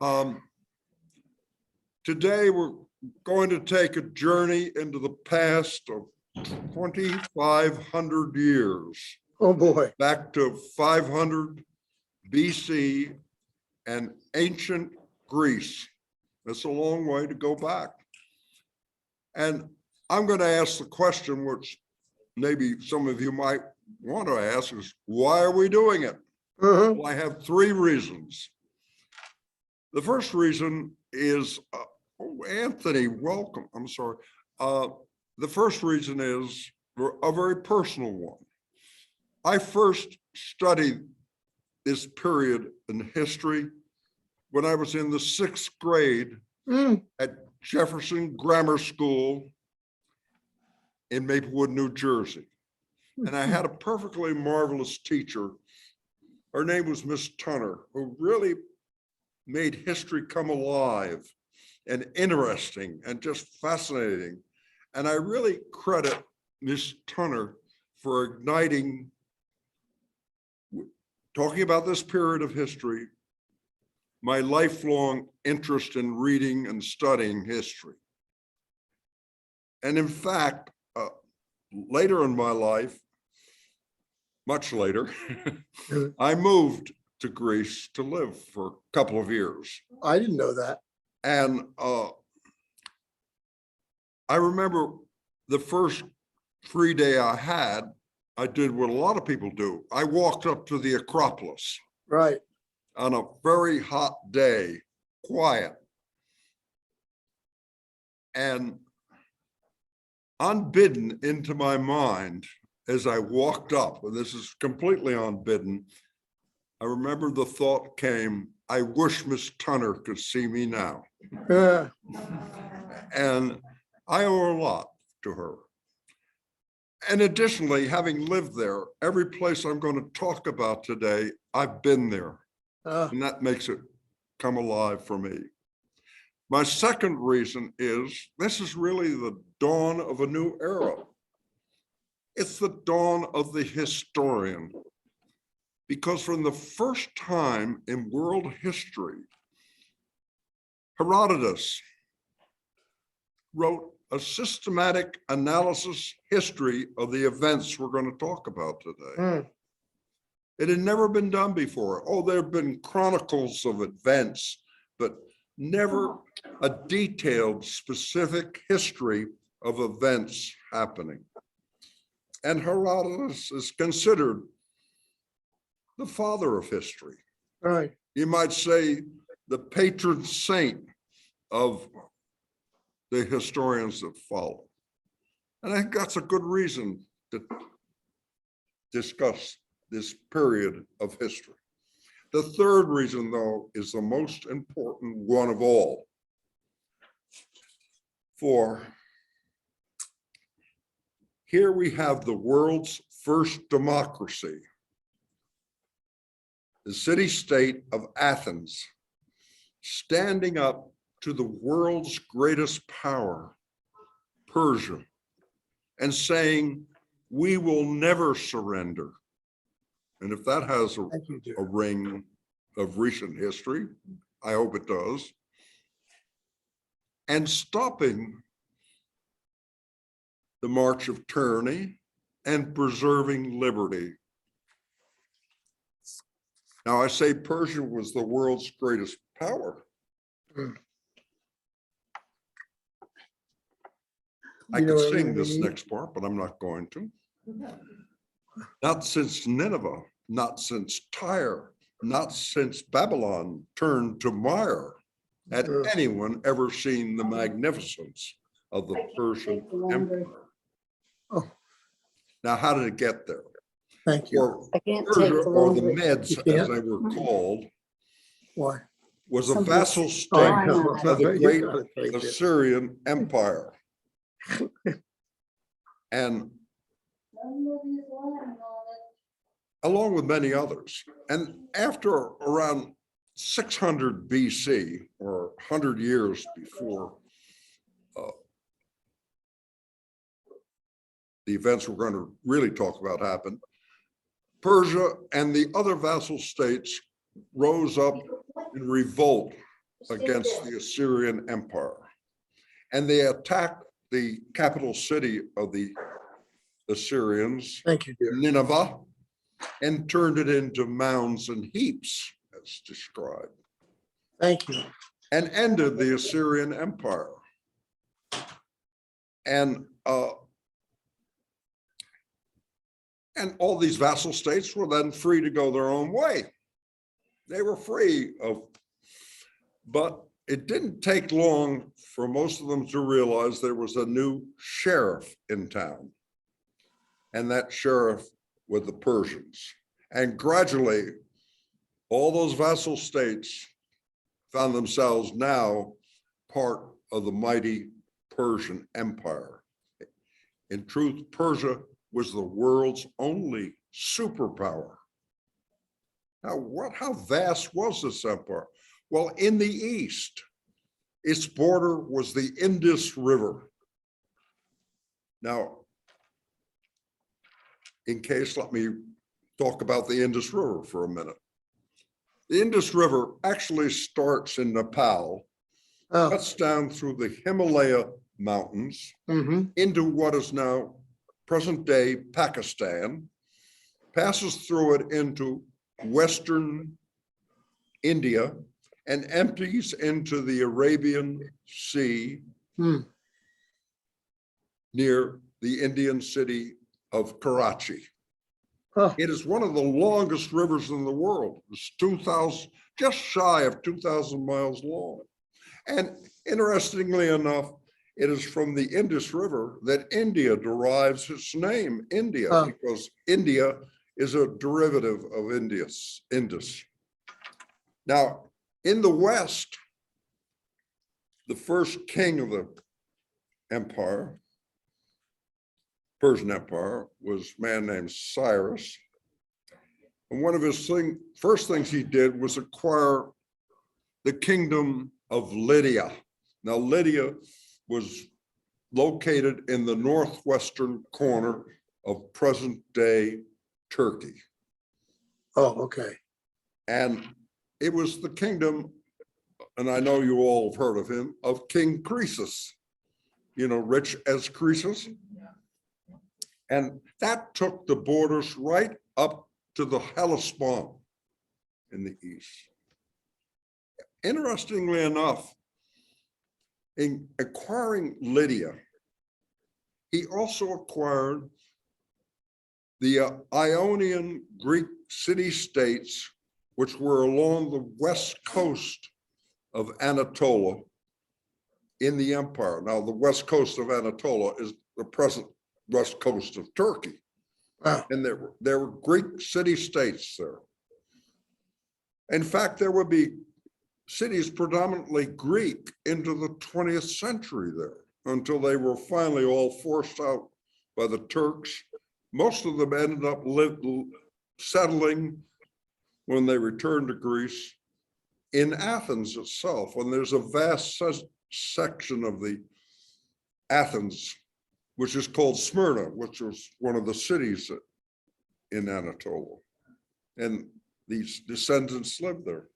Um, Today, we're going to take a journey into the past of 2,500 years, Oh, boy. back to 500 BC and ancient Greece. That's a long way to go back. And I'm going to ask the question, which maybe some of you might want to ask, is why are we doing it? Well, I have three reasons. The first reason is, oh, Anthony, welcome. I'm sorry. The first reason is a very personal one. I first studied this period in history when I was in the 6th grade at Jefferson Grammar School in Maplewood, New Jersey. And I had a perfectly marvelous teacher. Her name was Miss Tunner, who really made history come alive and interesting and just fascinating. And I really credit Miss Tunner for igniting, talking about this period of history, my lifelong interest in reading and studying history. And in fact, later in my life, much later, I moved to Greece to live for a couple of years. I didn't know that. And I remember the first free day I had, I did what a lot of people do. I walked up to the Acropolis. Right. On a very hot day, quiet. And unbidden into my mind, as I walked up, and this is completely unbidden, I remember the thought came, I wish Miss Tunner could see me now. And I owe a lot to her. And additionally, having lived there, every place I'm going to talk about today, I've been there. And that makes it come alive for me. My second reason is this is really the dawn of a new era. It's the dawn of the historian. Because from the first time in world history, Herodotus wrote a systematic analysis history of the events we're going to talk about today. It had never been done before. Oh, there have been chronicles of events, but never a detailed, specific history of events happening. And Herodotus is considered the father of history. Right. You might say the patron saint of the historians that follow. And I think that's a good reason to discuss this period of history. The third reason, though, is the most important one of all. For here we have the world's first democracy, the city-state of Athens, standing up to the world's greatest power, Persia, and saying, we will never surrender. And if that has a ring of recent history, I hope it does, and stopping the march of tyranny and preserving liberty. Now, I say Persia was the world's greatest power. I could sing this next part, but I'm not going to. Not since Nineveh, not since Tyre, not since Babylon turned to mire had anyone ever seen the magnificence of the Persian Empire. Oh. Now, how did it get there? Thank you. Or Persia, or the Medes, as they were called, Why? was a vassal state of the great Assyrian Empire. And along with many others. And after around 600 BC, or 100 years before the events we're going to really talk about happened, Persia and the other vassal states rose up in revolt against the Assyrian Empire. And they attacked the capital city of the Assyrians, Thank you, dear. Nineveh, and turned it into mounds and heaps, as described, Thank you. and ended the Assyrian Empire. And all these vassal states were then free to go their own way. They were free of, but it didn't take long for most of them to realize there was a new sheriff in town. And that sheriff were the Persians. And gradually, all those vassal states found themselves now part of the mighty Persian Empire. In truth, Persia was the world's only superpower. Now, how vast was this empire? Well, in the east, its border was the Indus River. Now, let me talk about the Indus River for a minute. The Indus River actually starts in Nepal, cuts down through the Himalaya mountains into what is now present-day Pakistan, passes through it into Western India, and empties into the Arabian Sea near the Indian city of Karachi. It is one of the longest rivers in the world. It's 2,000, just shy of 2,000 miles long. And interestingly enough, it is from the Indus River that India derives its name, India, because India is a derivative of Indus. Now, in the West, the first king of the empire, Persian Empire, was a man named Cyrus. And one of his first things he did was acquire the kingdom of Lydia. Now, Lydia was located in the northwestern corner of present-day Turkey. Oh, okay. And it was the kingdom, and I know you all have heard of him, of King Croesus, rich as Croesus. And that took the borders right up to the Hellespont in the east. Interestingly enough, in acquiring Lydia, he also acquired the Ionian Greek city-states, which were along the west coast of Anatolia in the empire. Now, the west coast of Anatolia is the present west coast of Turkey. Wow. And there were Greek city-states there. In fact, there would be cities predominantly Greek into the 20th century there, until they were finally all forced out by the Turks. Most of them ended up settling when they returned to Greece in Athens itself. And there's a vast section of the Athens, which is called Smyrna, which was one of the cities in Anatolia. And these descendants lived there.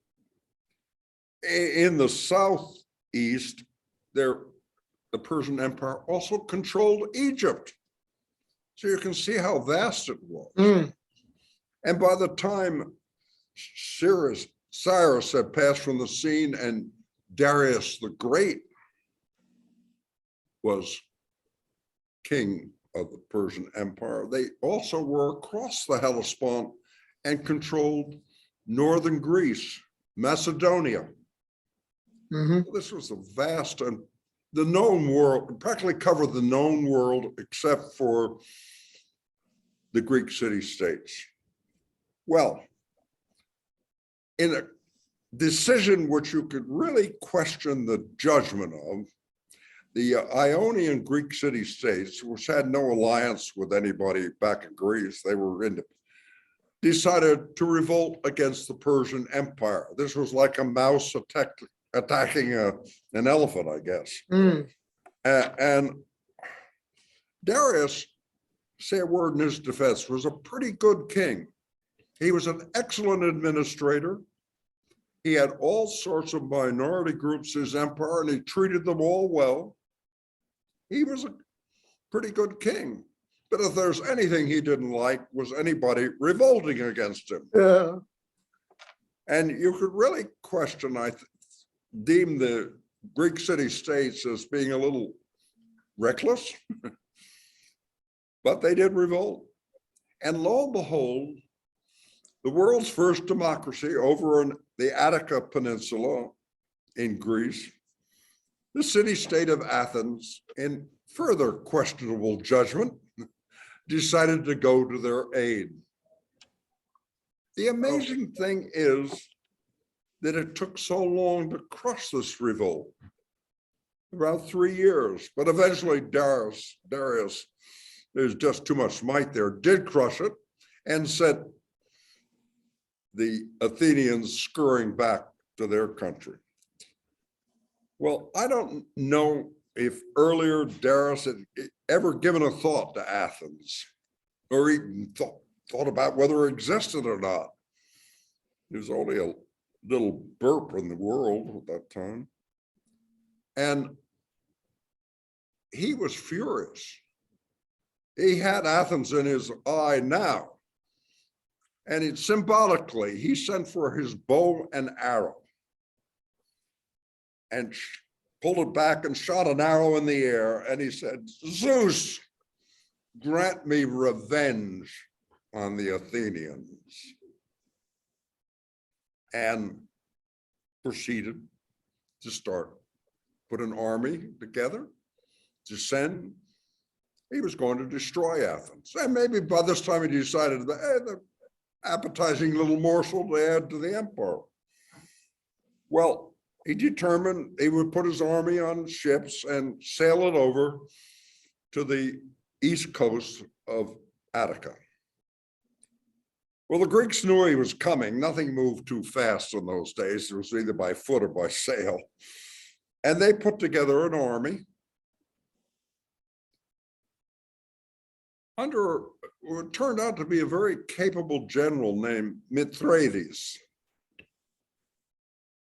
In the southeast, the Persian Empire also controlled Egypt. So you can see how vast it was. And by the time Cyrus had passed from the scene and Darius the Great was king of the Persian Empire, they also were across the Hellespont and controlled northern Greece, Macedonia. This was a vast and the known world, practically covered the known world except for the Greek city-states. Well, in a decision which you could really question the judgment of, the Ionian Greek city-states, which had no alliance with anybody back in Greece, they were decided to revolt against the Persian Empire. This was like a mouse attacking an elephant, I guess. And Darius, say a word in his defense, was a pretty good king. He was an excellent administrator. He had all sorts of minority groups in his empire, and he treated them all well. He was a pretty good king. But if there's anything he didn't like, was anybody revolting against him. Yeah. And you could really question, deem the Greek city-states as being a little reckless, but they did revolt. And lo and behold, the world's first democracy over in the Attica Peninsula in Greece, the city-state of Athens, in further questionable judgment, decided to go to their aid. The amazing thing is that it took so long to crush this revolt, about 3 years, but eventually Darius, there's just too much might there, did crush it and sent the Athenians scurrying back to their country. Well, I don't know if earlier Darius had ever given a thought to Athens or even thought about whether it existed or not. It was only a little burp in the world at that time. And he was furious. He had Athens in his eye now. And it symbolically, he sent for his bow and arrow and pulled it back and shot an arrow in the air. And he said, Zeus, grant me revenge on the Athenians. And proceeded to put an army together to send. He was going to destroy Athens. And maybe by this time he decided that, hey, the appetizing little morsel to add to the empire. Well, he determined he would put his army on ships and sail it over to the east coast of Attica. Well, the Greeks knew he was coming. Nothing moved too fast in those days. It was either by foot or by sail. And they put together an army under what turned out to be a very capable general named Mithridates.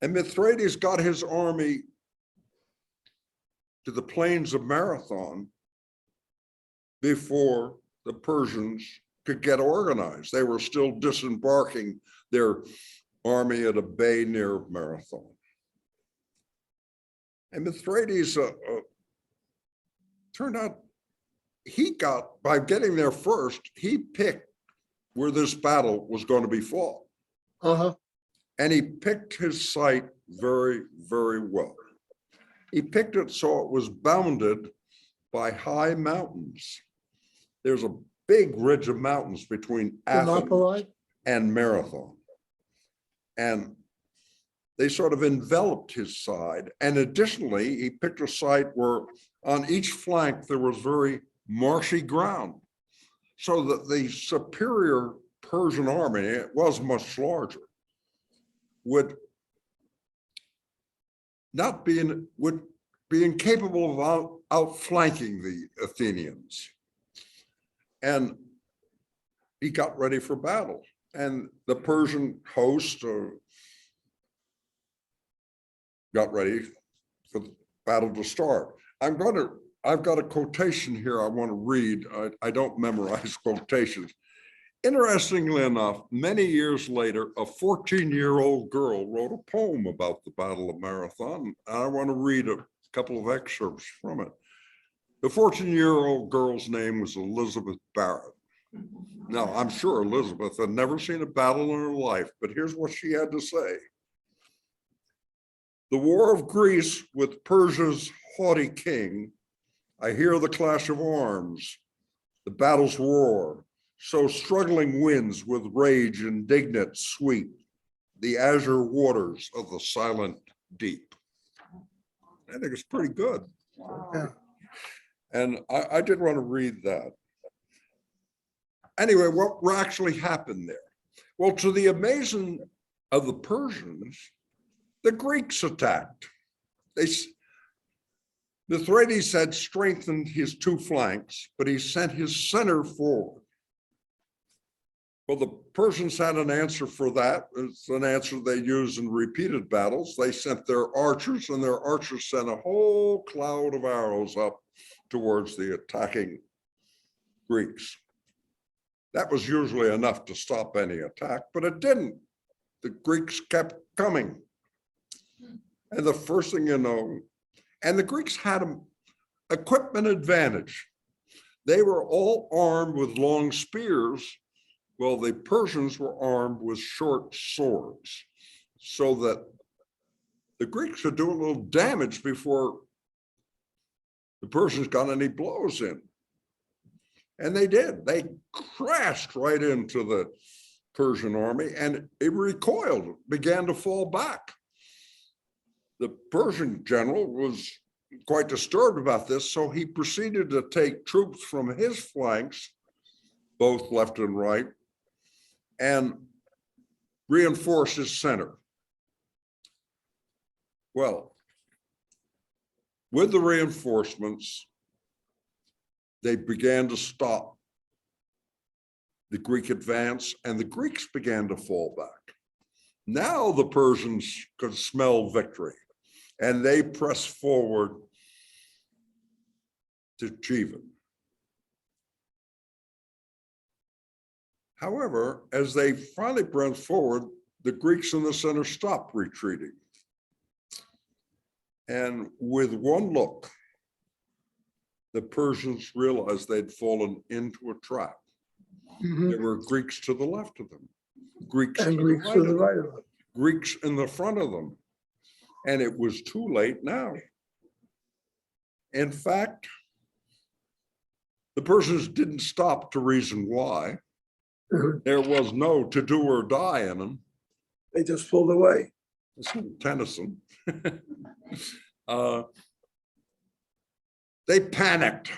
And Mithridates got his army to the plains of Marathon before the Persians could get organized. They were still disembarking their army at a bay near Marathon. And Mithridates turned out by getting there first, he picked where this battle was going to be fought. And he picked his site very, very well. He picked it so it was bounded by high mountains. There's a big ridge of mountains between Athens and Marathon. And they sort of enveloped his side. And additionally, he picked a site where on each flank there was very marshy ground, so that the superior Persian army, it was much larger, would be incapable of outflanking the Athenians. And he got ready for battle. And the Persian host got ready for the battle to start. I've got a quotation here I want to read. I don't memorize quotations. Interestingly enough, many years later, a 14-year-old girl wrote a poem about the Battle of Marathon. I want to read a couple of excerpts from it. The 14-year-old girl's name was Elizabeth Barrett. Now, I'm sure Elizabeth had never seen a battle in her life, but here's what she had to say. The war of Greece with Persia's haughty king, I hear the clash of arms, the battle's roar, so struggling winds with rage indignant sweep, the azure waters of the silent deep. I think it's pretty good. Yeah. And I did want to read that. Anyway, what actually happened there? Well, to the amazement of the Persians, the Greeks attacked. Mithridates had strengthened his two flanks, but he sent his center forward. Well, the Persians had an answer for that. It's an answer they used in repeated battles. They sent their archers, and their archers sent a whole cloud of arrows up towards the attacking Greeks. That was usually enough to stop any attack, but it didn't. The Greeks kept coming. And the first thing you know, and the Greeks had an equipment advantage. They were all armed with long spears. Well, the Persians were armed with short swords, so that the Greeks could do a little damage before the Persians got any blows in. And they did. They crashed right into the Persian army, and it recoiled, began to fall back. The Persian general was quite disturbed about this, so he proceeded to take troops from his flanks, both left and right, and reinforce his center. Well, with the reinforcements, they began to stop the Greek advance, and the Greeks began to fall back. Now the Persians could smell victory, and they pressed forward to achieve it. However, as they finally pressed forward, the Greeks in the center stopped retreating. And with one look, the Persians realized they'd fallen into a trap. Mhm. There were Greeks to the left of them, Greeks And to Greeks the to right the of them, right of them. Greeks in the front of them. And it was too late now. In fact, the Persians didn't stop to reason why. Mhm. There was no to do or die in them. They just pulled away. Tennyson. They panicked.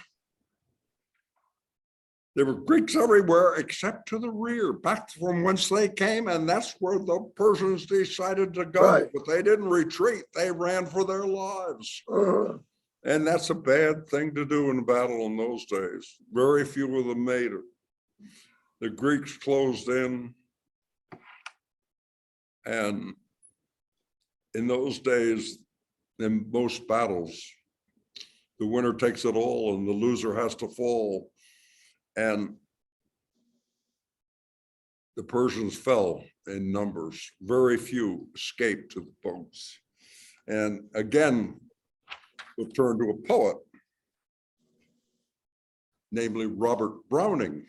There were Greeks everywhere except to the rear, back from whence they came, and that's where the Persians decided to go. Right. But they didn't retreat, they ran for their lives. Uh, And that's a bad thing to do in battle in those days. Very few of them made it. The Greeks closed in, and in those days, in most battles, the winner takes it all and the loser has to fall. And the Persians fell in numbers. Very few escaped to the boats. And again, we'll turn to a poet, namely Robert Browning,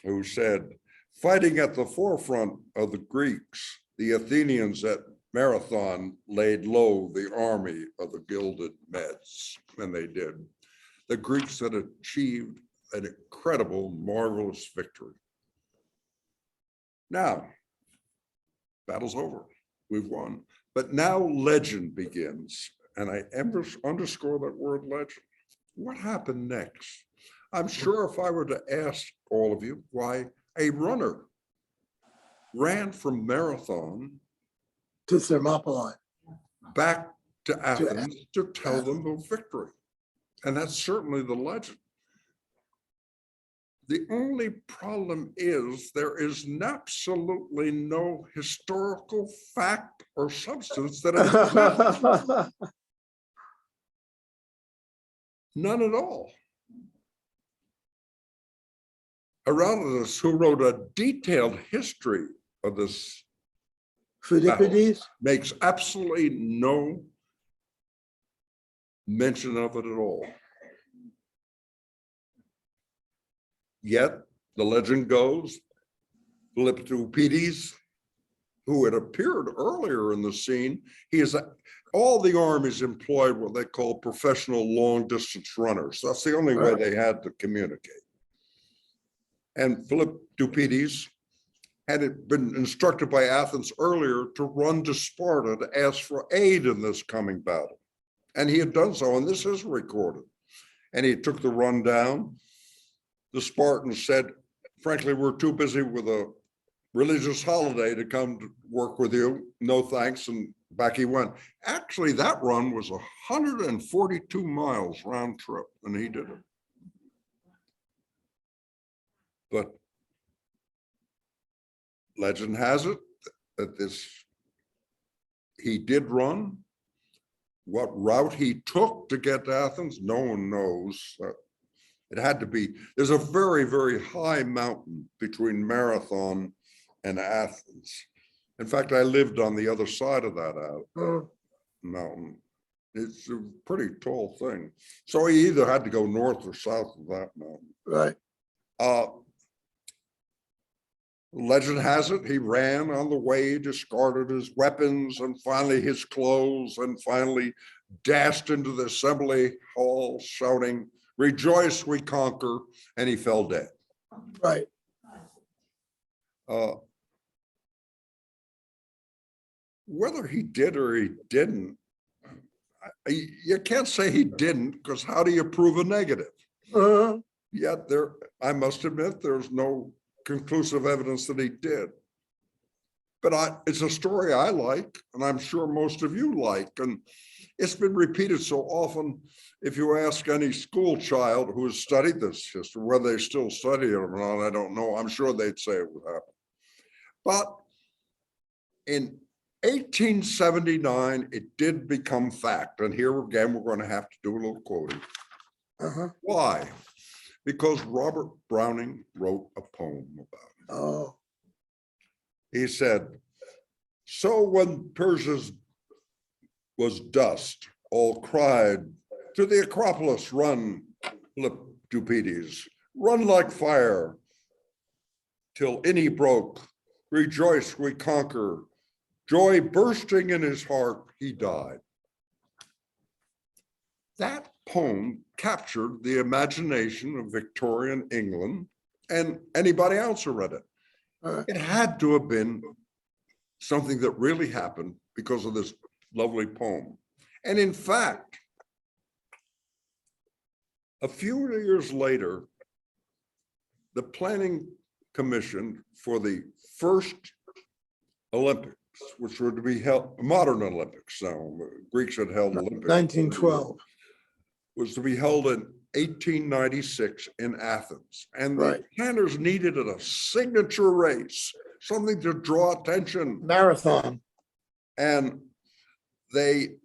who said, fighting at the forefront of the Greeks, the Athenians at Marathon laid low the army of the gilded Medes, and they did. The Greeks had achieved an incredible, marvelous victory. Now, battle's over, we've won. But now legend begins, and I underscore that word legend. What happened next? I'm sure if I were to ask all of you why a runner ran from Marathon to Thermopylae. back to Athens to tell them of victory. And that's certainly the legend. The only problem is there is absolutely no historical fact or substance that is none at all. Herodotus, who wrote a detailed history of this Philippides? makes absolutely no mention of it at all. Yet the legend goes, Philippides, who had appeared earlier in the scene, all the armies employed what they call professional long distance runners. That's the only way they had to communicate. And Philippides had been instructed by Athens earlier to run to Sparta to ask for aid in this coming battle. And he had done so, and this is recorded. And he took the run down. The Spartans said, frankly, we're too busy with a religious holiday to come to work with you. No thanks. And back he went. Actually, that run was 142 miles round trip, and he did it. But legend has it that he did run. What route he took to get to Athens, no one knows. It had to be, there's a very, very high mountain between Marathon and Athens. In fact, I lived on the other side of that mountain. It's a pretty tall thing. So he either had to go north or south of that mountain. Right. Legend has it, he ran on the way, discarded his weapons and finally his clothes, and finally dashed into the assembly hall shouting, "Rejoice, we conquer," and he fell dead. Right. Whether he did or he didn't, you can't say he didn't, because how do you prove a negative? Yet I must admit, there's no conclusive evidence that he did. But it's a story I like, and I'm sure most of you like, and it's been repeated so often. If you ask any school child who has studied this history, whether they still study it or not, I don't know. I'm sure they'd say it would happen. But in 1879, it did become fact. And here again, we're going to have to do a little quoting. Why? Because Robert Browning wrote a poem about it. Oh. He said, "So when Persia was dust, all cried, to the Acropolis run, Philippides, run like fire, till any broke, rejoice we conquer, joy bursting in his heart, he died." That poem captured the imagination of Victorian England and anybody else who read it. It had to have been something that really happened because of this lovely poem. And in fact, a few years later, the planning commission for the first Olympics, which were to be held, modern Olympics now, Greeks had held Olympics. 1912. Was to be held in 1896 in Athens. And the planners needed a signature race, something to draw attention. Marathon. And they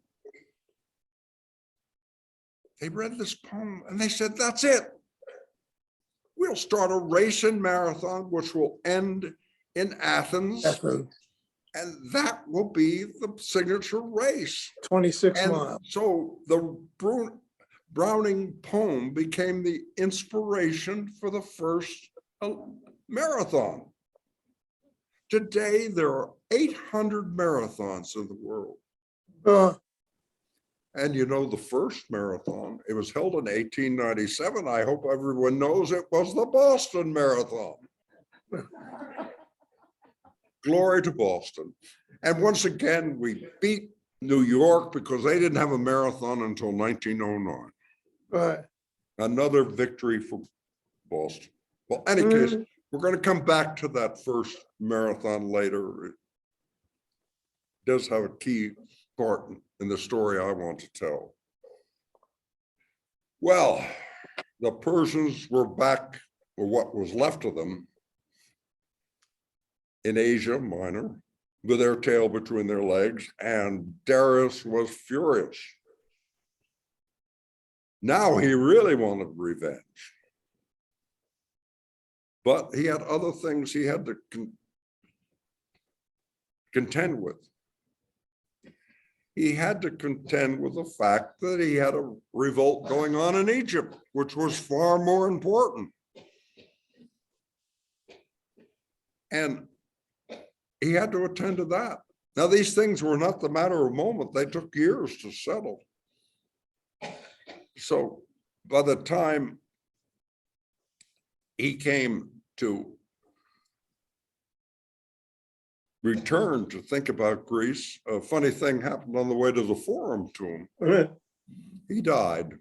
read this poem and they said, "That's it. We'll start a race in Marathon, which will end in Athens. And that will be the signature race." 26 miles. So the Browning poem became the inspiration for the first marathon. Today, there are 800 marathons in the world. And you know, the first marathon, it was held in 1897. I hope everyone knows it was the Boston Marathon. Glory to Boston. And once again, we beat New York because they didn't have a marathon until 1909. Another victory for Boston. Well, any case, we're going to come back to that first marathon later. It does have a key part in the story I want to tell. Well, the Persians were back, or what was left of them, in Asia Minor, with their tail between their legs, and Darius was furious. Now he really wanted revenge. But he had other things he had to contend with. He had to contend with the fact that he had a revolt going on in Egypt, which was far more important. And he had to attend to that. Now, these things were not the matter of a moment. They took years to settle. So by the time he came to return to think about Greece, a funny thing happened on the way to the Forum to him. He died.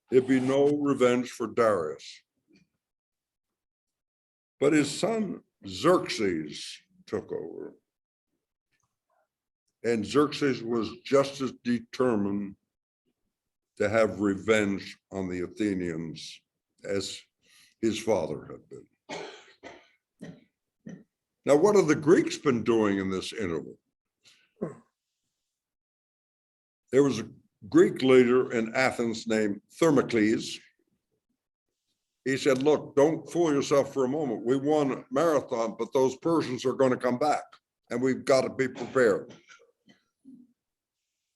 There'd be no revenge for Darius. But his son Xerxes took over. And Xerxes was just as determined to have revenge on the Athenians as his father had been. Now, what have the Greeks been doing in this interval? There was a Greek leader in Athens named Thermocles. He said, look, don't fool yourself for a moment. We won a marathon, but those Persians are going to come back and we've got to be prepared.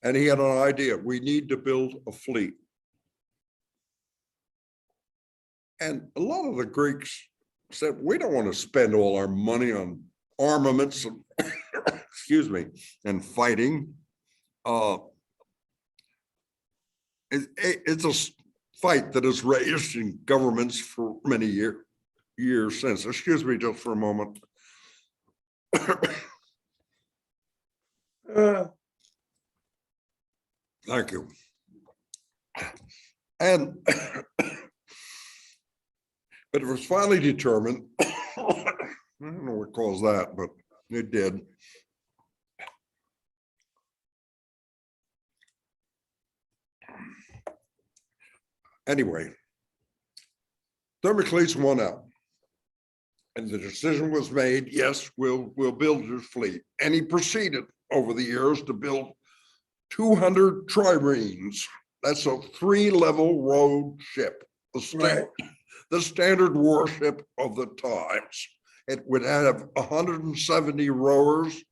And he had an idea. We need to build a fleet. And a lot of the Greeks said, we don't want to spend all our money on armaments, and, excuse me, and fighting. It's a fight that has raged in governments for many years since. Excuse me just for a moment. Thank you. And but it was finally determined, I don't know what caused that, but it did. Anyway, Thermocles won out. And the decision was made, yes, we'll build your fleet. And he proceeded over the years to build 200 triremes. That's a 3-level rowed ship, the standard warship of the times. It would have 170 rowers,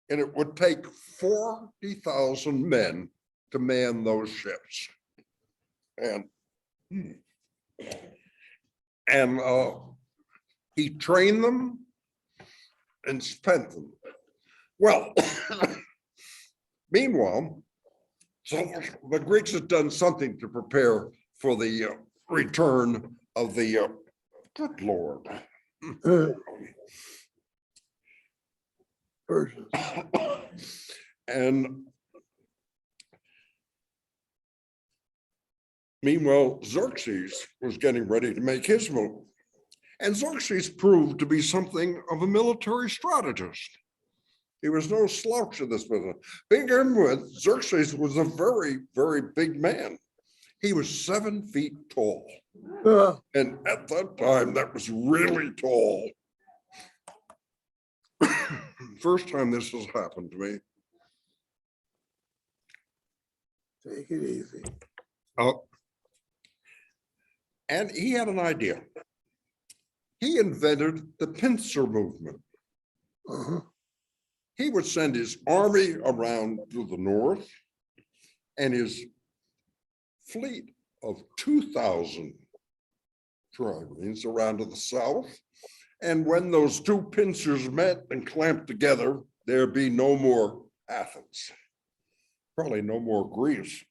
and it would take 40,000 men to man those ships. And he trained them and spent them. Well, meanwhile, so the Greeks had done something to prepare for the return of the good Lord. Persians. And meanwhile, Xerxes was getting ready to make his move. And Xerxes proved to be something of a military strategist. He was no slouch in this business. Begin with, Xerxes was a very, very big man. He was 7 feet tall. And at that time, that was really tall. First time this has happened to me. Take it easy. And he had an idea. He invented the Pincer Movement. He would send his army around to the north and his fleet of 2,000 triremes around to the south. And when those two pincers met and clamped together, there'd be no more Athens, probably no more Greece.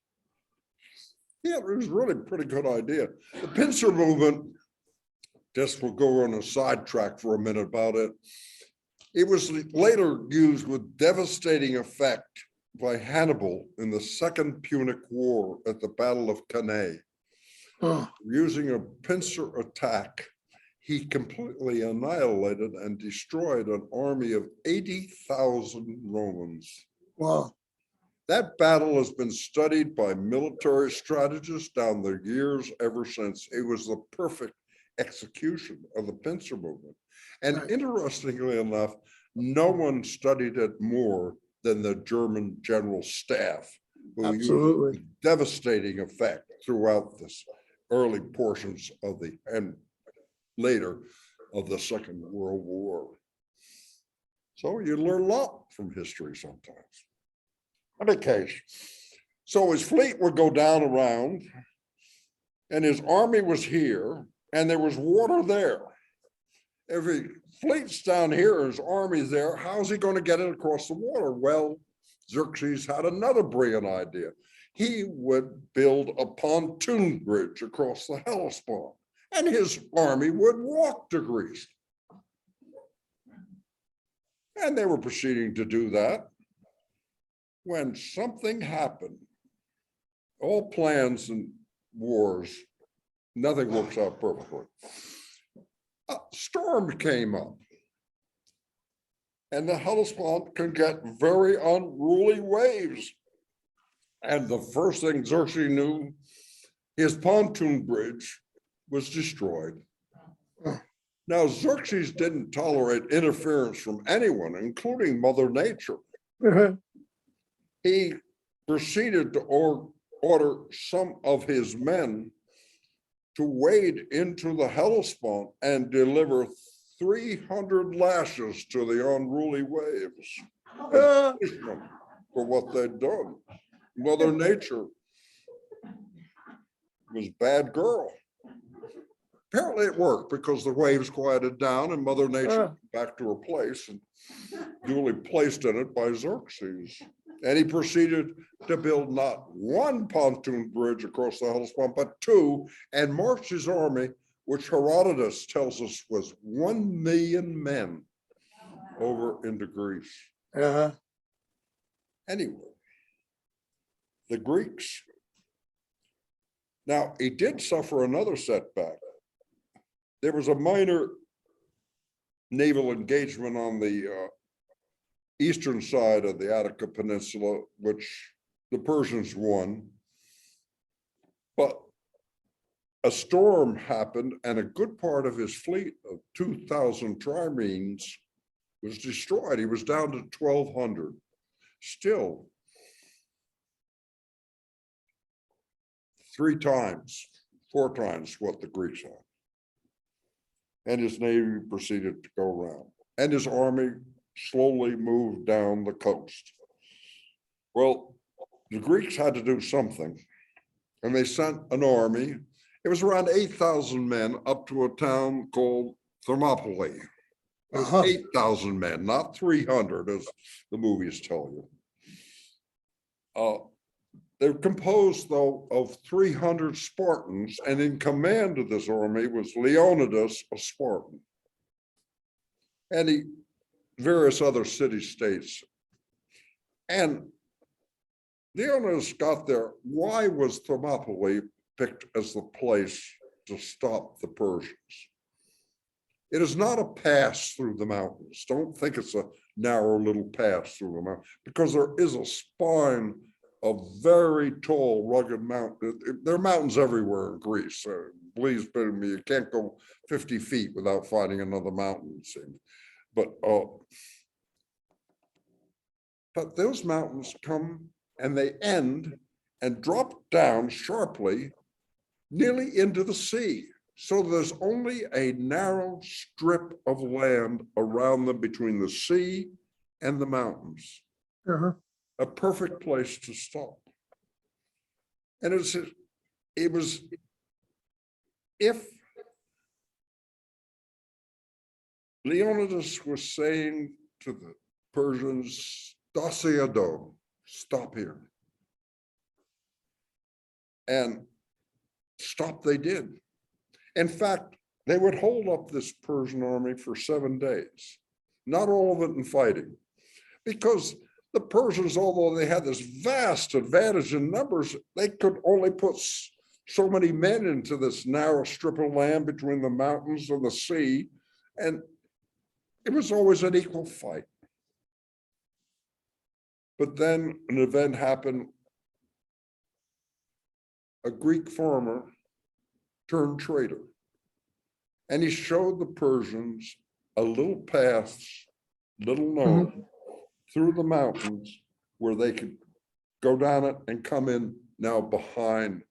Yeah, it was really a pretty good idea. The Pincer Movement, just we'll go on a sidetrack for a minute about it. It was later used with devastating effect by Hannibal in the Second Punic War at the Battle of Cannae. Using a pincer attack, he completely annihilated and destroyed an army of 80,000 Romans. Wow. That battle has been studied by military strategists down the years ever since. It was the perfect execution of the Pincer Movement. And interestingly enough, no one studied it more than the German general staff, who used devastating effect throughout this early portions of the and later of the Second World War. So you learn a lot from history sometimes. In any case, so his fleet would go down around, and his army was here, and there was water there. If his fleet's down here, his army's there, how's he going to get it across the water? Well, Xerxes had another brilliant idea. He would build a pontoon bridge across the Hellespont, and his army would walk to Greece. And they were proceeding to do that when something happened. All plans and wars, nothing works out perfectly. A storm came up, and the Hellespont can get very unruly waves. And the first thing Xerxes knew, his pontoon bridge was destroyed. Now, Xerxes didn't tolerate interference from anyone, including Mother Nature. He proceeded to order some of his men to wade into the Hellespont and deliver 300 lashes to the unruly waves as punishment for what they'd done. Mother Nature was a bad girl. Apparently it worked because the waves quieted down and Mother Nature went back to her place and duly placed in it by Xerxes. And he proceeded to build not one pontoon bridge across the Hellespont, but two, and marched his army, which Herodotus tells us was 1 million men, over into Greece. Anyway, the Greeks. Now, he did suffer another setback. There was a minor naval engagement on the eastern side of the Attica Peninsula, which the Persians won. But a storm happened and a good part of his fleet of 2,000 triremes was destroyed. He was down to 1,200. Still, 4 times what the Greeks had. And his navy proceeded to go around. And his army slowly moved down the coast. Well, the Greeks had to do something. And they sent an army. It was around 8,000 men up to a town called Thermopylae. It was 8,000 men, not 300, as the movies tell you. They're composed, though, of 300 Spartans, and in command of this army was Leonidas, a Spartan, and various other city-states. And Leonidas got there. Why was Thermopylae picked as the place to stop the Persians? It is not a pass through the mountains. Don't think it's a narrow little pass through the mountains, because there is a spine of very tall, rugged mountains. There are mountains everywhere in Greece. So please believe me, you can't go 50 feet without finding another mountain, it seems. But those mountains come and they end and drop down sharply nearly into the sea. So there's only a narrow strip of land around them between the sea and the mountains. A perfect place to stop. And it was if Leonidas was saying to the Persians, "Stasiado," stop here. And stop they did. In fact, they would hold up this Persian army for 7 days, not all of it in fighting, because the Persians, although they had this vast advantage in numbers, they could only put so many men into this narrow strip of land between the mountains and the sea, and it was always an equal fight. But then an event happened. A Greek farmer turned traitor, and he showed the Persians a little path, little known, through the mountains where they could go down it and come in now behind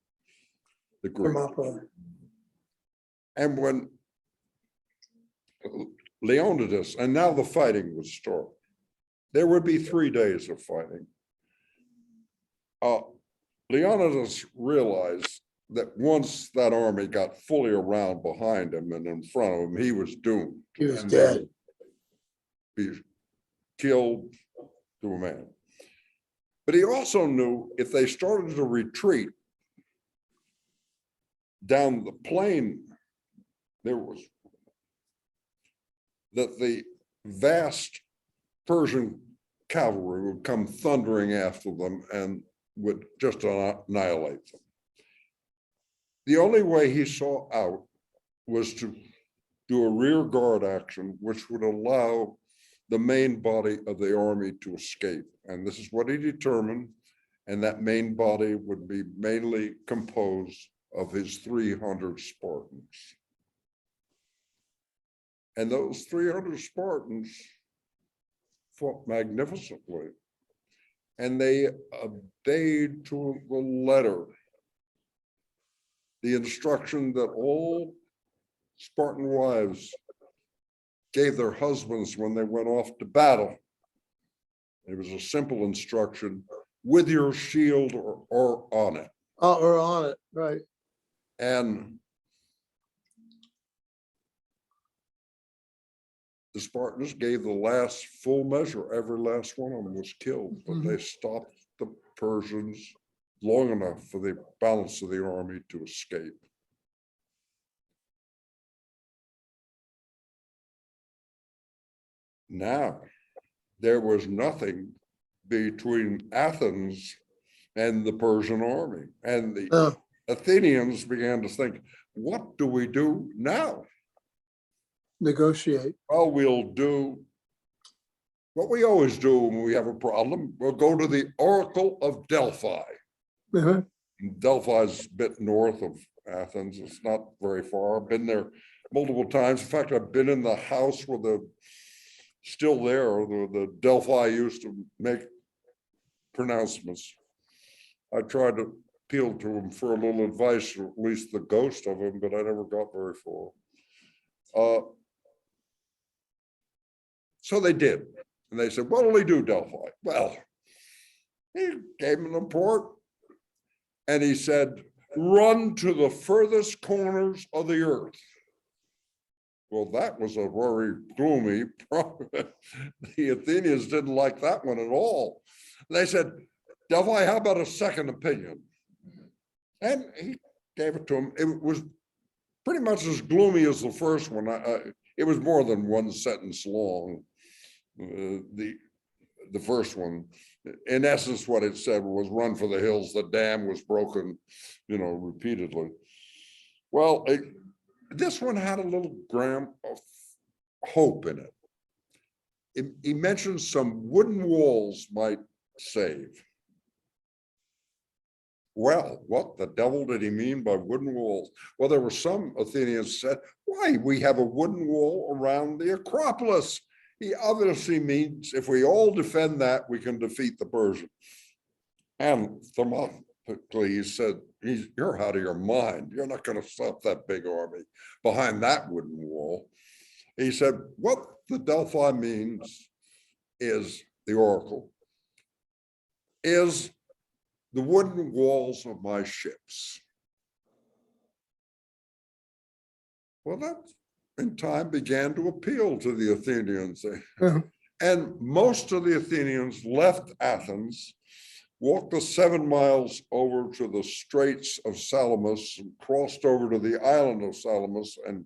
the Greeks. And when Leonidas, and now the fighting would start. There would be 3 days of fighting. Leonidas realized that once that army got fully around behind him and in front of him, he was doomed. He was dead. Be killed to a man. But he also knew if they started to retreat down the plain, that the vast Persian cavalry would come thundering after them and would just annihilate them. The only way he saw out was to do a rear guard action, which would allow the main body of the army to escape. And this is what he determined. And that main body would be mainly composed of his 300 Spartans. And those 300 Spartans fought magnificently. And they obeyed to the letter the instruction that all Spartan wives gave their husbands when they went off to battle. It was a simple instruction: with your shield or on it. Or on it, right. And the Spartans gave the last full measure. Every last one of them was killed, but they stopped the Persians long enough for the balance of the army to escape. Now, there was nothing between Athens and the Persian army. And the Athenians began to think, what do we do now? Negotiate. Well, we'll do what we always do when we have a problem. We'll go to the Oracle of Delphi. Delphi's a bit north of Athens. It's not very far. I've been there multiple times. In fact, I've been in the house where still there, the Delphi used to make pronouncements. I tried to appeal to him for a little advice, or at least the ghost of him, but I never got very far. So they did. And they said, what'll he do, Delphi? Well, he gave him a report. And he said, run to the furthest corners of the earth. Well, that was a very gloomy problem. The Athenians didn't like that one at all. They said, Delphi, how about a second opinion? And he gave it to him. It was pretty much as gloomy as the first one. It was more than one sentence long. The first one, in essence, what it said was run for the hills. The dam was broken, repeatedly. Well, this one had a little gram of hope in it. He mentioned some wooden walls might save. Well, what the devil did he mean by wooden walls? Well, there were some Athenians said, why, we have a wooden wall around the Acropolis. He obviously means if we all defend that, we can defeat the Persians. And Thermopylae said, you're out of your mind. You're not going to stop that big army behind that wooden wall. He said, what the Delphi means is the oracle, is the wooden walls of my ships. Well, that in time began to appeal to the Athenians. And most of the Athenians left Athens, walked the 7 miles over to the Straits of Salamis, and crossed over to the island of Salamis and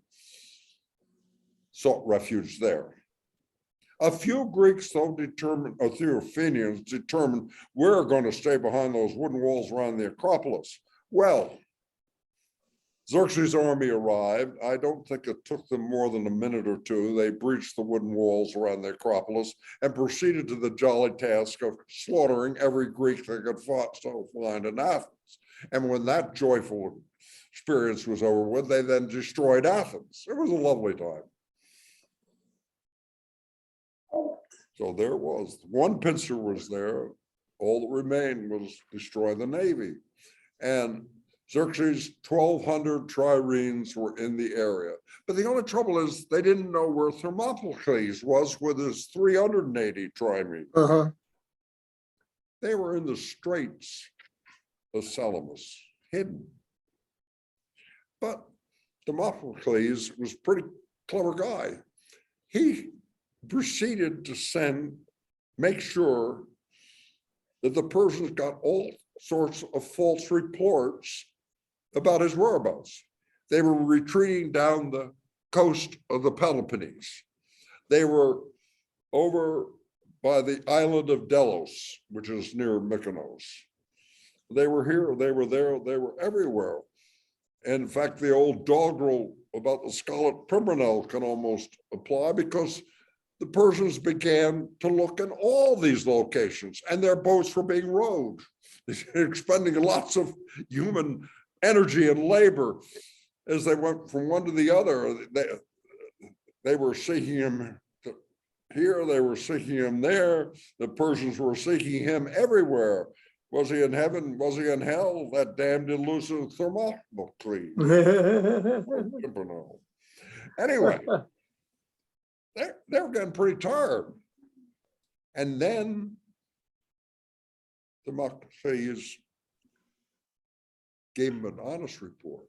sought refuge there. A few Greeks, though, a few Athenians determined, we're going to stay behind those wooden walls around the Acropolis. Well, Xerxes' army arrived. I don't think it took them more than a minute or two. They breached the wooden walls around the Acropolis and proceeded to the jolly task of slaughtering every Greek they could find in Athens. And when that joyful experience was over with, they then destroyed Athens. It was a lovely time. So there was, one pincer was there. All that remained was destroy the navy. And Xerxes' 1,200 triremes were in the area. But the only trouble is they didn't know where Thermopylae was with his 380 triremes. They were in the Straits of Salamis, hidden. But Thermopylae was a pretty clever guy. He proceeded to make sure that the Persians got all sorts of false reports about his whereabouts. They were retreating down the coast of the Peloponnese. They were over by the island of Delos, which is near Mykonos. They were here, they were there, they were everywhere. And in fact, the old doggerel about the Scarlet Pimpernel can almost apply, because the Persians began to look in all these locations, and their boats were being rowed, expending lots of human energy and labor as they went from one to the other. they were seeking him here, they were seeking him there. The Persians were seeking him everywhere. Was he in heaven? Was he in hell? That damned elusive Thermocles. Never know. Anyway, they were getting pretty tired. And then Thermocles gave him an honest report.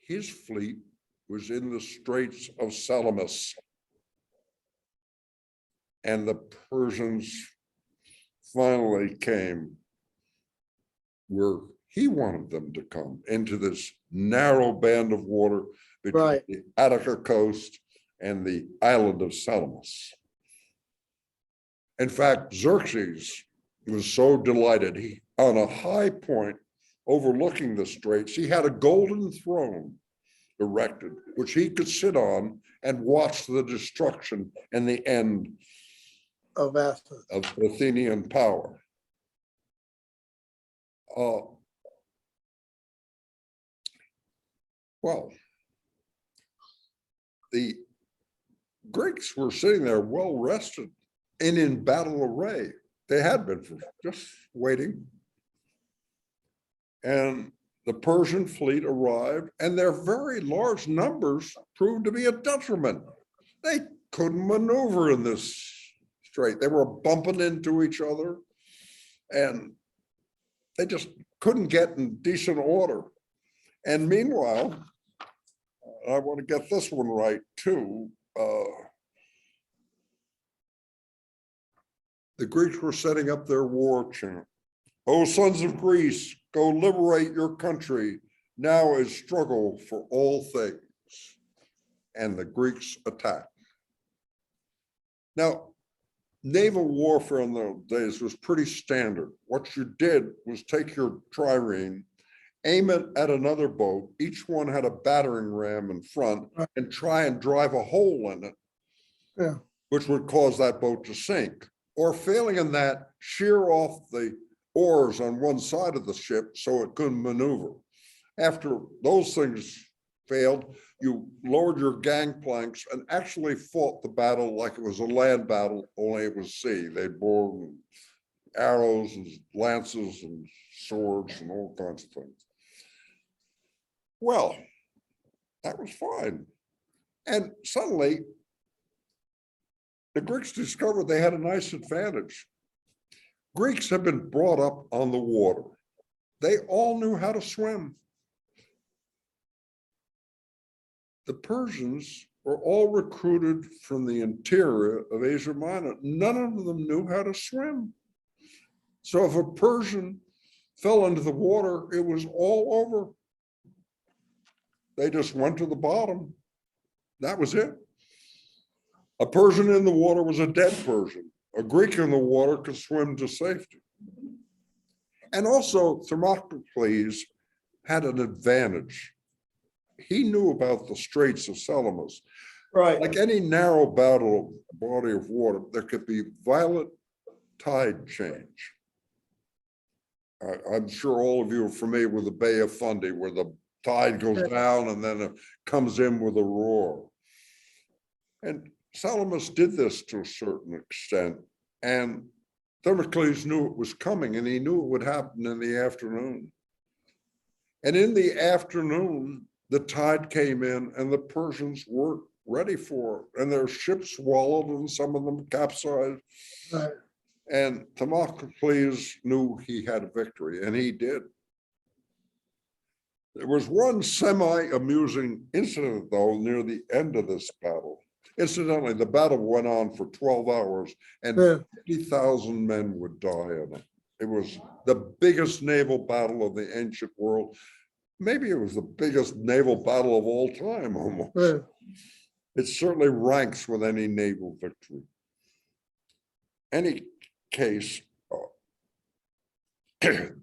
His fleet was in the Straits of Salamis. And the Persians finally came where he wanted them to come, into this narrow band of water between the Attica coast and the island of Salamis. In fact, Xerxes was so delighted, he, on a high point overlooking the straits, he had a golden throne erected, which he could sit on and watch the destruction and the end Of Athens. of Athenian power. Well, the Greeks were sitting there well rested and in battle array. They had been for just waiting. And the Persian fleet arrived, and their very large numbers proved to be a detriment. They couldn't maneuver in this strait. They were bumping into each other, and they just couldn't get in decent order. And meanwhile, I want to get this one right too. The Greeks were setting up their war chant. "O sons of Greece, go liberate your country. Now is struggle for all things." And the Greeks attacked. Now, naval warfare in those days was pretty standard. What you did was take your trireme, aim it at another boat. Each one had a battering ram in front, and try and drive a hole in it, which would cause that boat to sink. Or failing in that, shear off the oars on one side of the ship so it couldn't maneuver. After those things failed, you lowered your gangplanks and actually fought the battle like it was a land battle, only it was sea. They bore arrows and lances and swords and all kinds of things. Well, that was fine. And suddenly, the Greeks discovered they had a nice advantage. Greeks have been brought up on the water. They all knew how to swim. The Persians were all recruited from the interior of Asia Minor. None of them knew how to swim. So if a Persian fell into the water, it was all over. They just went to the bottom. That was it. A Persian in the water was a dead Persian. A Greek in the water could swim to safety. And also, Thermocles had an advantage. He knew about the Straits of Salamis. Right. Like any narrow body of water, there could be violent tide change. I'm sure all of you are familiar with the Bay of Fundy, where the tide goes down and then it comes in with a roar. And Salamis did this to a certain extent, and Thermocles knew it was coming, and he knew it would happen in the afternoon. And in the afternoon, the tide came in, and the Persians weren't ready for it, and their ships swallowed, and some of them capsized. Right. And Thermocles knew he had a victory, and he did. There was one semi-amusing incident, though, near the end of this battle. Incidentally, the battle went on for 12 hours, and 50,000 men would die in it. It was the biggest naval battle of the ancient world. Maybe it was the biggest naval battle of all time, almost. It certainly ranks with any naval victory. Any case, there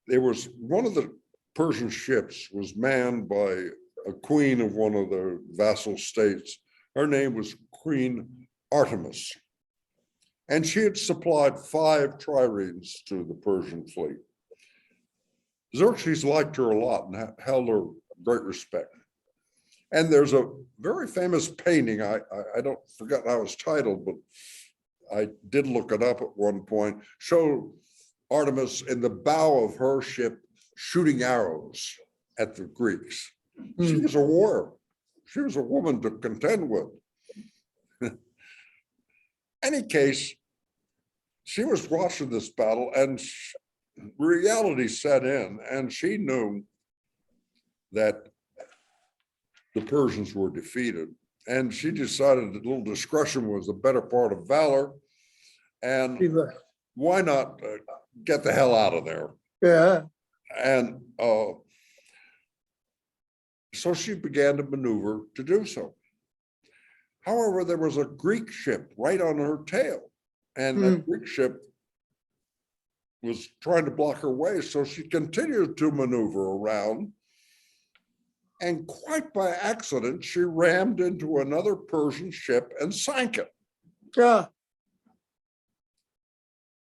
was one of the Persian ships was manned by a queen of one of the vassal states. Her name was Queen Artemis. And she had supplied 5 triremes to the Persian fleet. Xerxes liked her a lot and held her great respect. And there's a very famous painting. I don't forget how it's titled, but I did look it up at one point. Show Artemis in the bow of her ship shooting arrows at the Greeks. She was a warrior. She was a woman to contend with. Any case, she was watching this battle and reality set in, and she knew that the Persians were defeated. And she decided that a little discretion was the better part of valor. And why not get the hell out of there? Yeah. And so she began to maneuver to do so. However, there was a Greek ship right on her tail, and that Greek ship was trying to block her way. So she continued to maneuver around, and quite by accident, she rammed into another Persian ship and sank it. Yeah.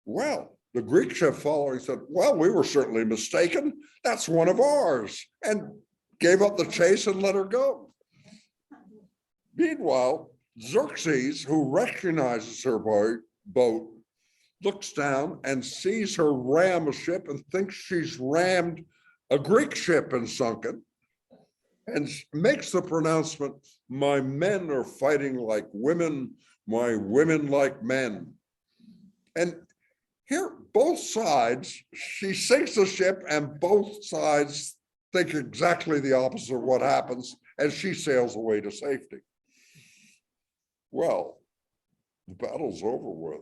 Well, the Greek ship following said, well, we were certainly mistaken. That's one of ours, and gave up the chase and let her go. Meanwhile, Xerxes, who recognizes her boat, looks down and sees her ram a ship and thinks she's rammed a Greek ship and sunk it, and makes the pronouncement, my men are fighting like women, my women like men. And here, both sides, she sinks the ship and both sides think exactly the opposite of what happens as she sails away to safety. Well, the battle's over with,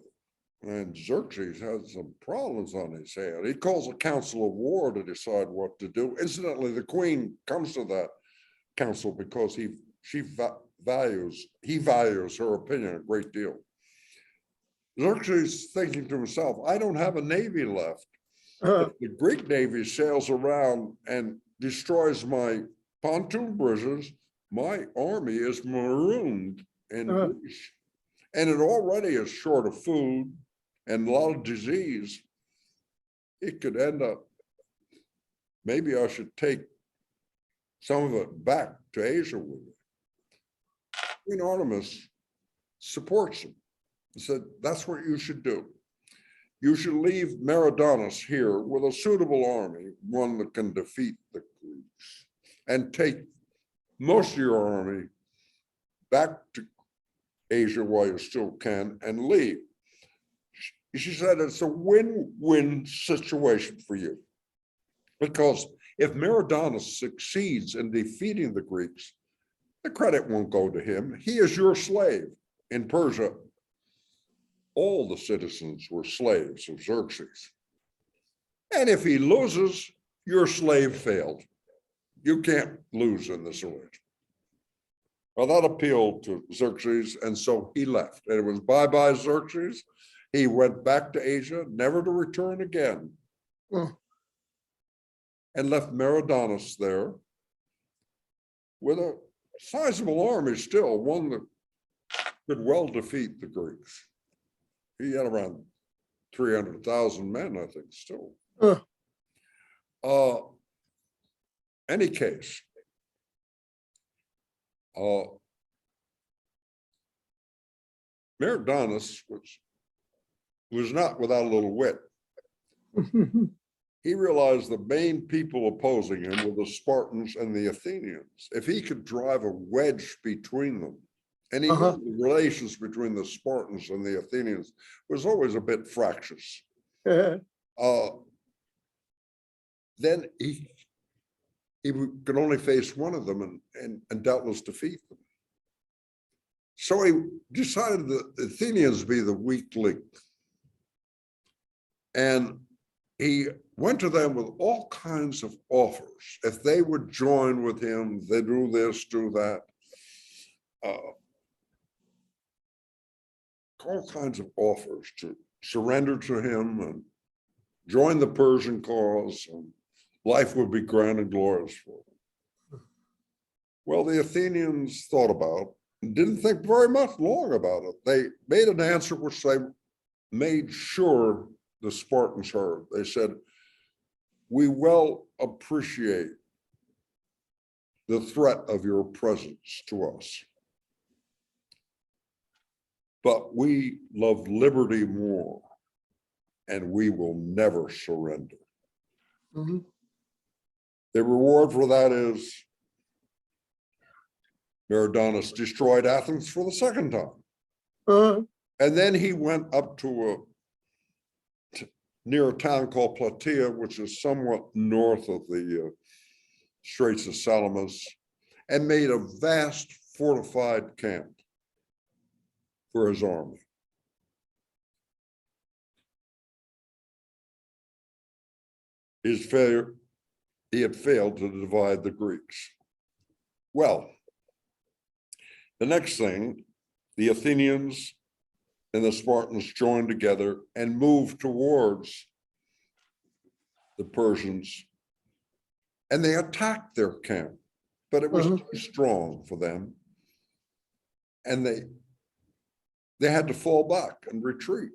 and Xerxes has some problems on his hand. He calls a council of war to decide what to do. Incidentally, the queen comes to that council because he values her opinion a great deal. Xerxes thinking to himself, I don't have a navy left. If the Greek navy sails around and destroys my pontoon bridges, my army is marooned in Greece. And it already is short of food and a lot of disease. It could end up, maybe I should take some of it back to Asia with me. Queen Artemis supports him. He said, that's what you should do. You should leave Herodotus here with a suitable army, one that can defeat the Greeks, and take most of your army back to Asia while you still can and leave. She said it's a win-win situation for you, because if Herodotus succeeds in defeating the Greeks, the credit won't go to him. He is your slave. In Persia, all the citizens were slaves of Xerxes. And if he loses, your slave failed. You can't lose in this arrangement. Well, that appealed to Xerxes, and so he left. And it was bye-bye Xerxes. He went back to Asia, never to return again. And left Herodotus there with a sizable army still, one that could well defeat the Greeks. He had around 300,000 men, I think, still. Any case, Herodotus was not without a little wit. He realized the main people opposing him were the Spartans and the Athenians. If he could drive a wedge between them, and he knew the relations between the Spartans and the Athenians was always a bit fractious. Then he could only face one of them and doubtless defeat them. So he decided that the Athenians be the weak link. And he went to them with all kinds of offers. If they would join with him, they do this, do that. All kinds of offers to surrender to him and join the Persian cause, and life would be grand and glorious for them. Well, the Athenians thought about it, didn't think very much long about it. They made an answer which they made sure the Spartans heard. They said, we well appreciate the threat of your presence to us. But we love liberty more, and we will never surrender. Mhm. The reward for that is Herodotus destroyed Athens for the second time. And then he went up to near a town called Plataea, which is somewhat north of the Straits of Salamis, and made a vast fortified camp for his army. His failure, he had failed to divide the Greeks. Well, the next thing, the Athenians and the Spartans joined together and moved towards the Persians, and they attacked their camp, but it was too strong for them, and they had to fall back and retreat.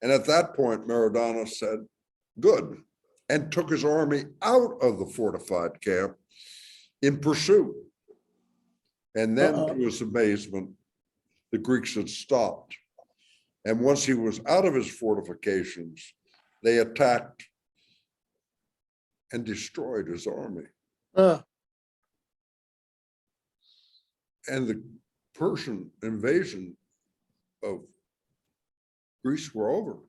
And at that point, Herodotus said, good, and took his army out of the fortified camp in pursuit. And then, to his amazement, the Greeks had stopped. And once he was out of his fortifications, they attacked and destroyed his army. And the Persian invasion of Greece were over.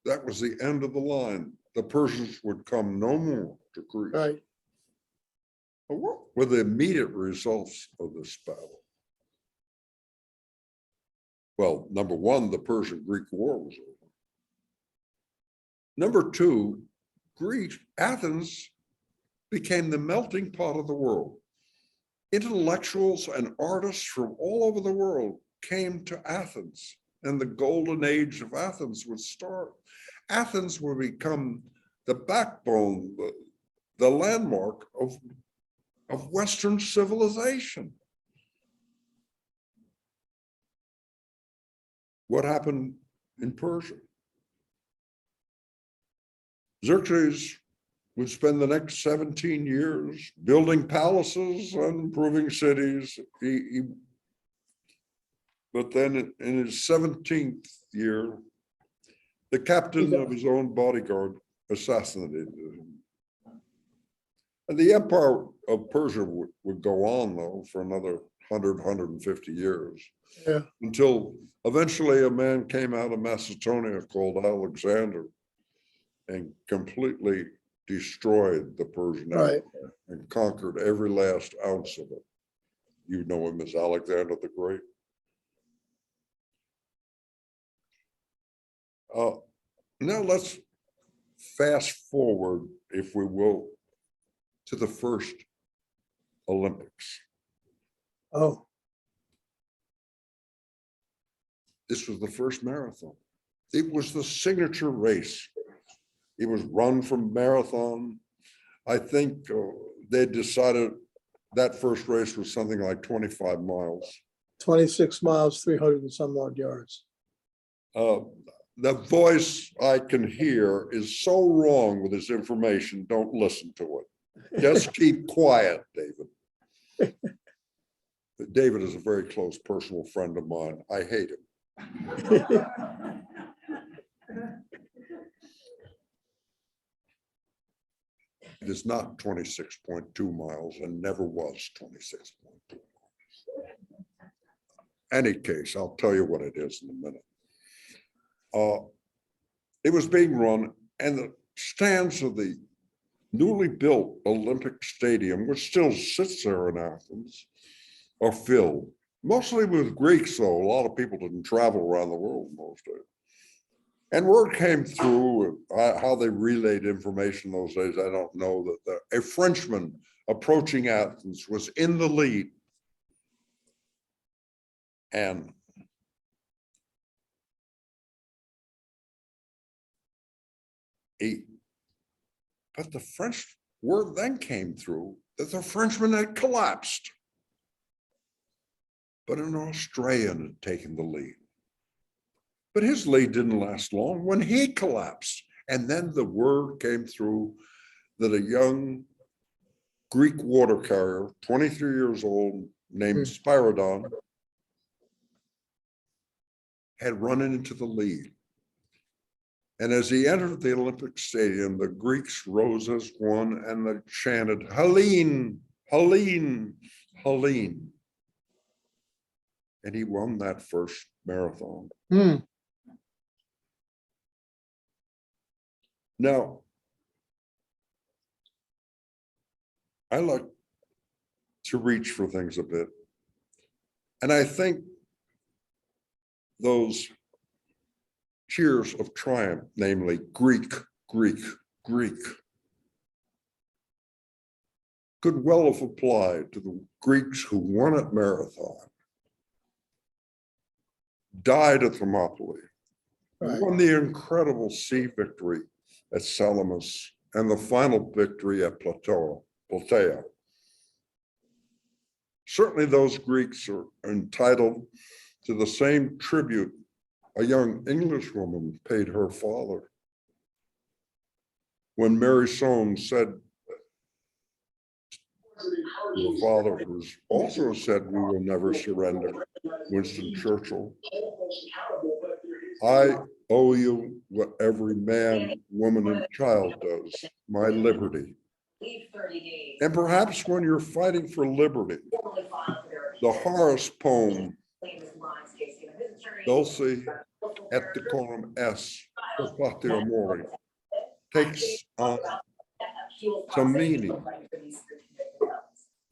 That was the end of the line. The Persians would come no more to Greece. Right. But what were the immediate results of this battle? Well, number one, the Persian-Greek War was over. Number two, Athens became the melting pot of the world. Intellectuals and artists from all over the world came to Athens, and the golden age of Athens would start. Athens would become the backbone, the landmark of Western civilization. What happened in Persia? Xerxes would spend the next 17 years building palaces and improving cities. But then in his 17th year, the captain of his own bodyguard assassinated him. And the empire of Persia would go on, though, for another 150 years. Yeah. Until eventually a man came out of Macedonia called Alexander and completely destroyed the Persian Empire and conquered every last ounce of it. You know him as Alexander the Great. Now let's fast forward, if we will, to the first Olympics. Oh, This was the first marathon. It was the signature race. It was run from marathon. I think they decided that first race was something like 25 miles. 26 miles, 300 and some odd yards. The voice I can hear is so wrong with this information. Don't listen to it. Just keep quiet, David. David is a very close personal friend of mine. I hate him. It is not 26.2 miles and never was 26.2 miles. Any case, I'll tell you what it is in a minute. It was being run, and the stands of the newly built Olympic Stadium, which still sits there in Athens, are filled. Mostly with Greeks, though. A lot of people didn't travel around the world most days. And word came through, how they relayed information those days, I don't know, that a Frenchman approaching Athens was in the lead. And but the French word then came through that the Frenchman had collapsed. But an Australian had taken the lead. But his lead didn't last long when he collapsed. And then the word came through that a young Greek water carrier, 23 years old, named Spyridon, had run into the lead. And as he entered the Olympic Stadium, the Greeks rose as one and they chanted, Helene, Helene, Helene. And he won that first marathon. Now, I like to reach for things a bit. And I think those cheers of triumph, namely Greek, Greek, Greek, could well have applied to the Greeks who won at Marathon, died at Thermopylae, won the incredible sea victory at Salamis, and the final victory at Plataea. Certainly those Greeks are entitled to the same tribute a young Englishwoman paid her father when Mary Soames said, her father was also said, we will never surrender, Winston Churchill. I owe you what every man, woman, and child does, my liberty. And perhaps when you're fighting for liberty, the Horace poem, Dulce et decorum est, patio mori, takes on some meaning,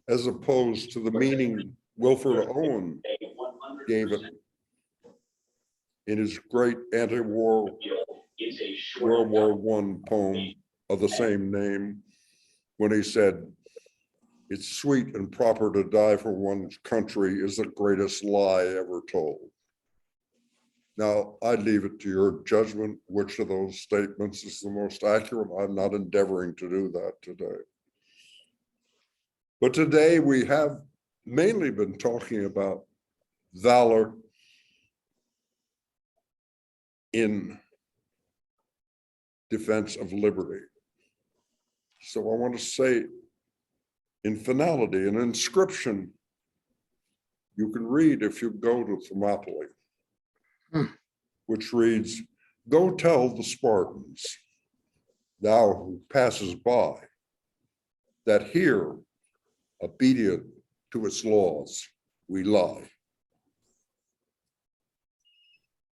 as opposed to the meaning Wilfred Owen gave it in his great anti-war World War I poem of the same name, when he said, it's sweet and proper to die for one's country is the greatest lie ever told. Now, I leave it to your judgment which of those statements is the most accurate. I'm not endeavoring to do that today. But today we have mainly been talking about valor in defense of liberty. So I want to say in finality, an inscription you can read if you go to Thermopylae, which reads, go tell the Spartans, thou who passes by, that here, obedient to its laws, we lie.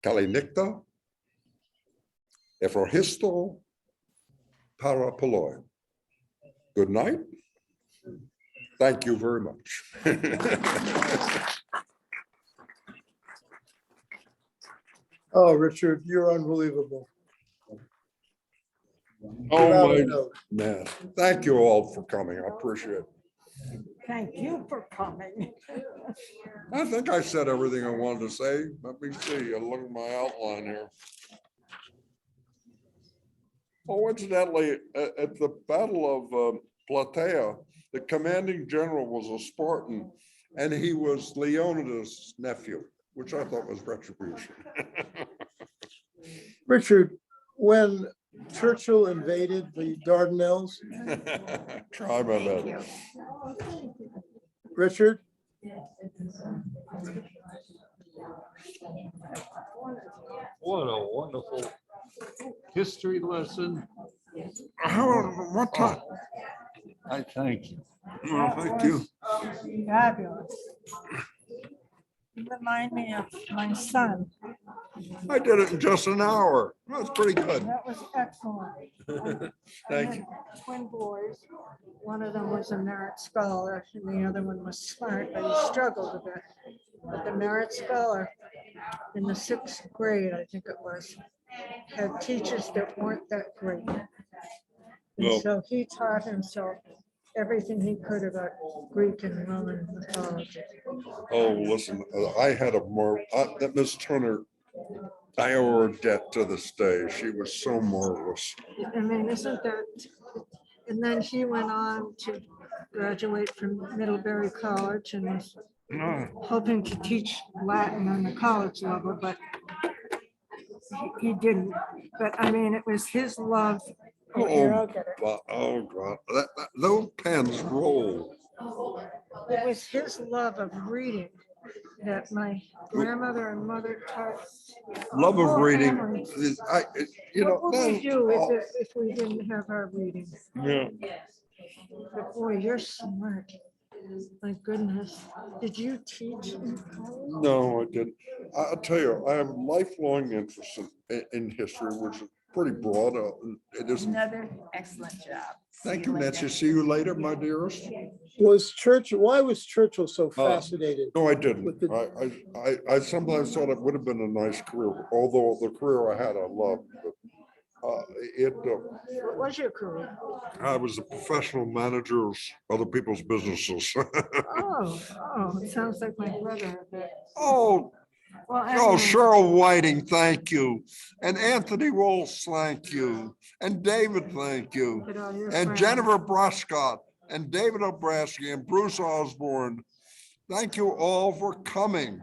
Kalinikta, Ephorhisto, Parapoloi. Good night. Thank you very much. Oh, Richard, you're unbelievable. Oh my man. Thank you all for coming. I appreciate it. Thank you for coming. I think I said everything I wanted to say. Let me see. I'll look at my outline here. Oh, incidentally, at the Battle of Plataea, the commanding general was a Spartan, and he was Leonidas' nephew, which I thought was retribution. Richard, when Churchill invaded the Dardanelles, Try my best. Richard, What a wonderful history lesson. What time? I thank you. Thank you. Fabulous. You remind me of my son. I did it in just an hour. That's pretty good. That was excellent. I Thank had you. twin boys. One of them was a merit scholar and the other one was smart, but he struggled a bit. But the merit scholar in the 6th grade, I think it was, had teachers that weren't that great. And Well- so he taught himself everything he could about Greek and Roman mythology. Oh, listen, I had a that Miss Turner, I owe her a debt to this day. She was so marvelous. I mean, isn't that, and then he went on to graduate from Middlebury College and was hoping to teach Latin on the college level, but he didn't. But I mean, it was his love Oh, here, I'll get it. Oh, God, those pens roll. It was his love of reading that my grandmother and mother taught. Love of all reading. families. You know, What would we then, do if we didn't have our reading? yeah. But boy, you're smart. My goodness. Did you teach in college? No, I didn't. I'll tell you, I have a lifelong interest in history, which is pretty broad. It is. Another excellent job. Thank See you, later. Nancy. See you later, my dearest. Why was Churchill so fascinated? No, I didn't. With the- I sometimes thought it would have been a nice career, although the career I had, I loved. But What was your career? I was a professional manager of other people's businesses. Oh, it sounds like my brother. Oh, Well, oh, anyway, Cheryl Whiting, thank you. And Anthony Walsh, thank you. And David, thank you. look at all your And friends. Jennifer Bruscott and David Obrasky and Bruce Osborne. Thank you all for coming.